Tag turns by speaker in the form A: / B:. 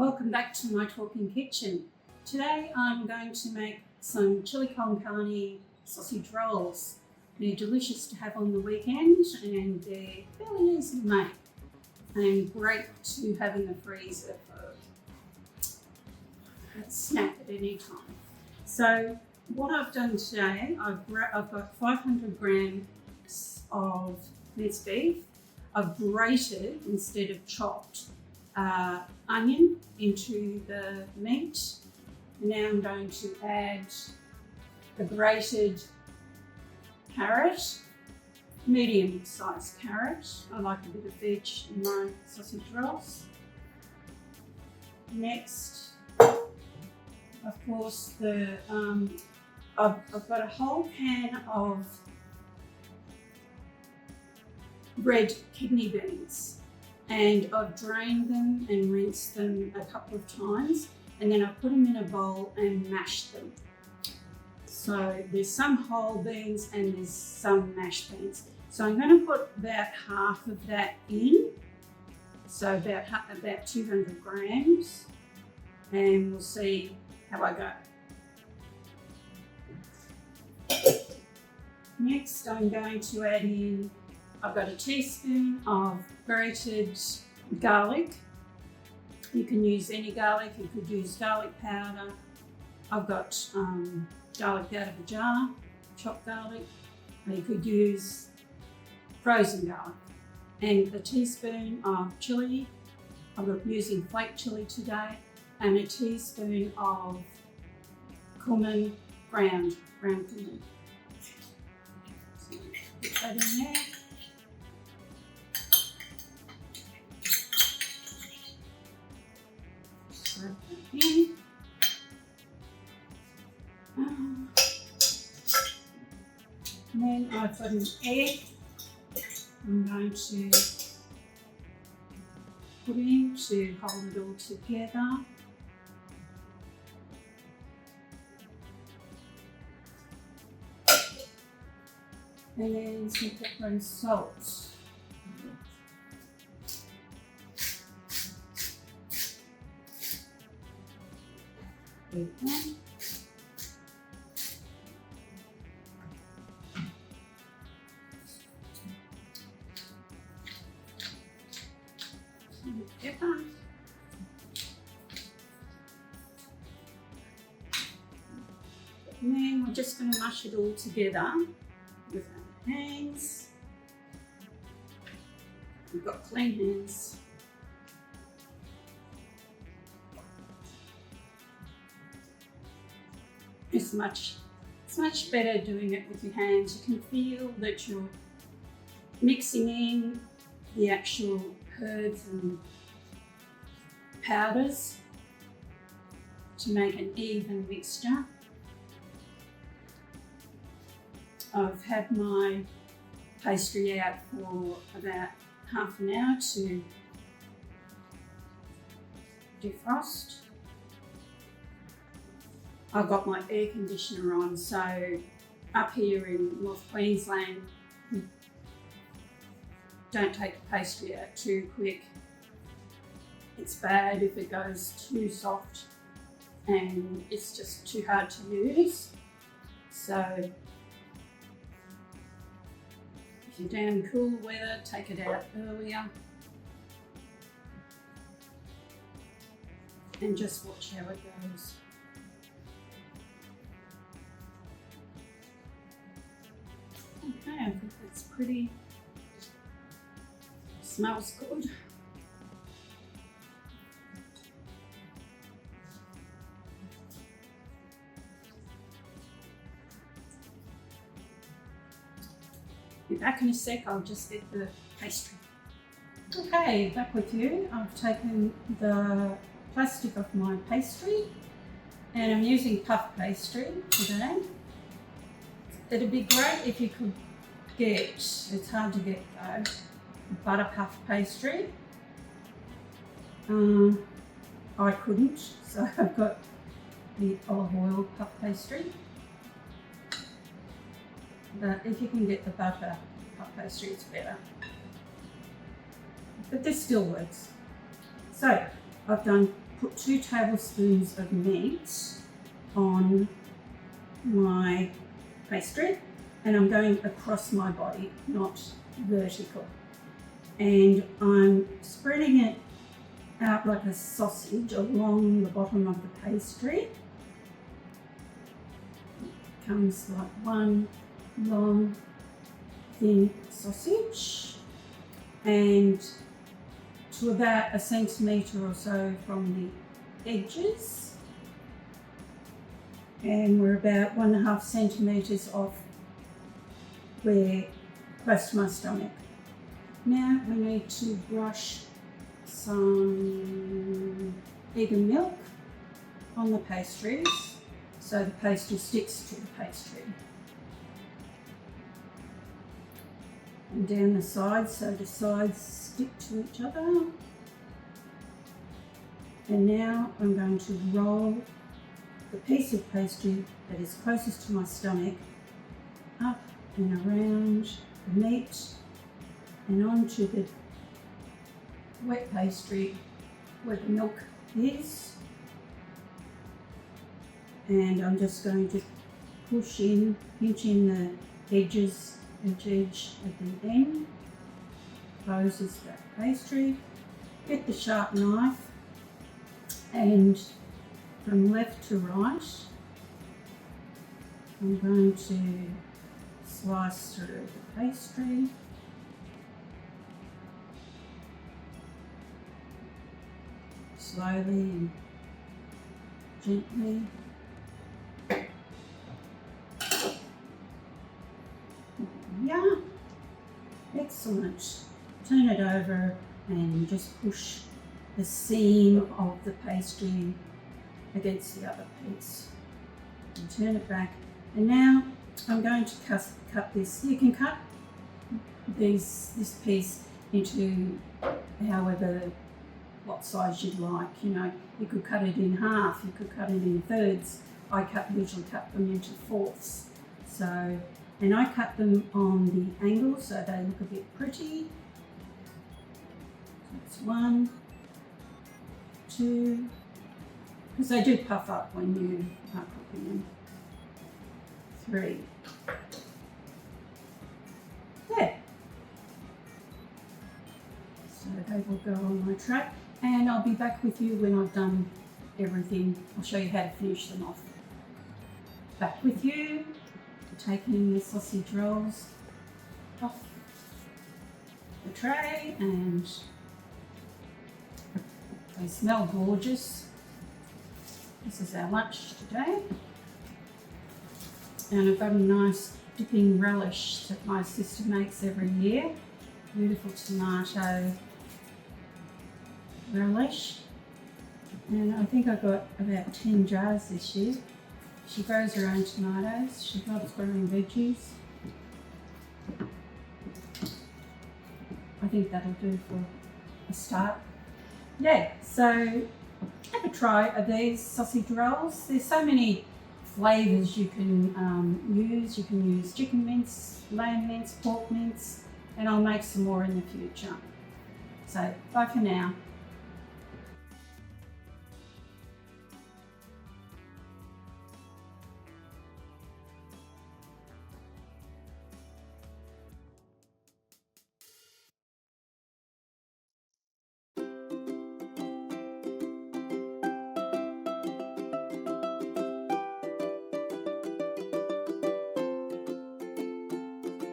A: Welcome back to my talking kitchen. Today I'm going to make some chili con carne sausage rolls. They're delicious to have on the weekend and they're fairly easy to make and great to have in the freezer for a snack at any time. So what I've done today, I've got 500 grams of minced beef. I've grated instead of chopped onion into the meat. Now I'm going to add a grated carrot, medium sized carrot. I like a bit of veg in my sausage rolls. Next, of course, I've got a whole can of red kidney beans. And I've drained them and rinsed them a couple of times, and then I put them in a bowl and mashed them. So there's some whole beans and there's some mashed beans. So I'm going to put about half of that in, so about 200 grams, and we'll see how I go. Next I'm going to add in, I've got a teaspoon of grated garlic. You can use any garlic, you could use garlic powder. I've got garlic out of a jar, chopped garlic. You could use frozen garlic. And a teaspoon of chili. I'm using flake chili today. And a teaspoon of cumin, ground cumin. So put that in there. In. And then I've got an egg I'm going to put in to hold it all together. And then some pepper and salt. And pepper. And then we're just going to mash it all together with our hands. We've got clean hands. It's much better doing it with your hands. You can feel that you're mixing in the actual herbs and powders to make an even mixture. I've had my pastry out for about half an hour to defrost. I've got my air conditioner on, so up here in North Queensland, don't take the pastry out too quick. It's bad if it goes too soft and it's just too hard to use. So if you're down in cool weather, take it out earlier and just watch how it goes. Okay, I think that's pretty. Smells good. Be back in a sec, I'll just get the pastry. Okay, back with you. I've taken the plastic off my pastry and I'm using puff pastry today. It'd be great if you could get, it's hard to get though, butter puff pastry. I couldn't, so I've got the olive oil puff pastry. But if you can get the butter puff pastry, it's better. But this still works. So I've done put 2 tablespoons of meat on my pastry, and I'm going across my body, not vertical. And I'm spreading it out like a sausage along the bottom of the pastry. It comes like one long thin sausage, and to about 1 centimetre or so from the edges, and we're about 1.5 centimetres off where close to my stomach. Now we need to brush some egg and milk on the pastries so the pastry sticks to the pastry. And down the sides so the sides stick to each other. And now I'm going to roll the piece of pastry that is closest to my stomach up and around the meat and onto the wet pastry where the milk is. And I'm just going to push in, pinch in the edges, each edge at the end, closes that pastry. Get the sharp knife and from left to right, I'm going to slice through the pastry. Slowly and gently. Yeah, excellent. Turn it over and just push the seam of the pastry against the other piece. And turn it back. And now I'm going to cut this. You can cut this piece into however what size you'd like. You know, you could cut it in half, you could cut it in thirds. I usually cut them into fourths. So, and I cut them on the angle so they look a bit pretty. So it's 1, 2, because they do puff up when you are cooking them. 3. There. So they will go on my tray, and I'll be back with you when I've done everything. I'll show you how to finish them off. Back with you, taking the sausage rolls off the tray, and they smell gorgeous. This is our lunch today. And I've got a nice dipping relish that my sister makes every year. Beautiful tomato relish. And I think I got about 10 jars this year. She grows her own tomatoes. She loves growing veggies. I think that'll do for a start. Yeah, so have a try of these sausage rolls. There's so many flavours you can use. You can use chicken mince, lamb mince, pork mince, and I'll make some more in the future. So bye for now.